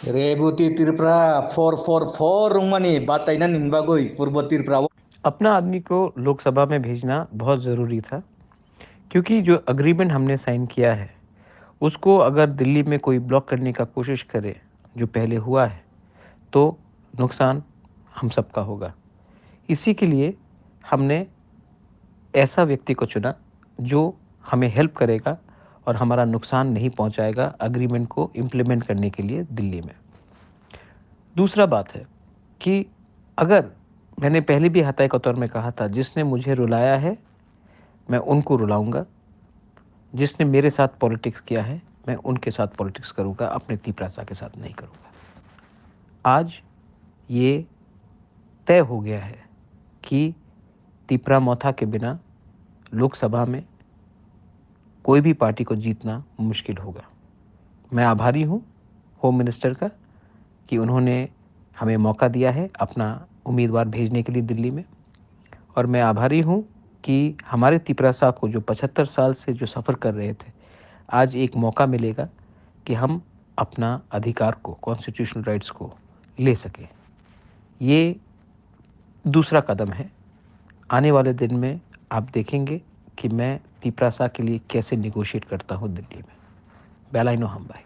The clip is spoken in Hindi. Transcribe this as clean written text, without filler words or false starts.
Rebuti tirpra 444 rumani batainan nimbagoi पूर्व tirpra। अपना आदमी को लोकसभा में भेजना बहुत ज़रूरी था, क्योंकि जो एग्रीमेंट हमने साइन किया है उसको अगर दिल्ली में कोई ब्लॉक करने का कोशिश करे, जो पहले हुआ है, तो नुकसान हम सबका होगा। इसी के लिए हमने ऐसा व्यक्ति को चुना जो हमें हेल्प करेगा और हमारा नुकसान नहीं पहुंचाएगा एग्रीमेंट को इम्प्लीमेंट करने के लिए दिल्ली में। दूसरा बात है कि अगर मैंने पहले भी हत्या के तौर में कहा था, जिसने मुझे रुलाया है मैं उनको रुलाऊंगा, जिसने मेरे साथ पॉलिटिक्स किया है मैं उनके साथ पॉलिटिक्स करूंगा, अपने तीपरासा के साथ नहीं करूंगा। आज ये तय हो गया है कि तीपरा मौथा के बिना लोकसभा में कोई भी पार्टी को जीतना मुश्किल होगा। मैं आभारी हूँ होम मिनिस्टर का कि उन्होंने हमें मौका दिया है अपना उम्मीदवार भेजने के लिए दिल्ली में, और मैं आभारी हूँ कि हमारे तीपरासा को जो 75 साल से जो सफ़र कर रहे थे, आज एक मौका मिलेगा कि हम अपना अधिकार को, कॉन्स्टिट्यूशनल राइट्स को ले सकें। ये दूसरा कदम है। आने वाले दिन में आप देखेंगे कि मैं तीपरासा के लिए कैसे निगोशिएट करता हूँ दिल्ली में। बेलाइनो हम भाई।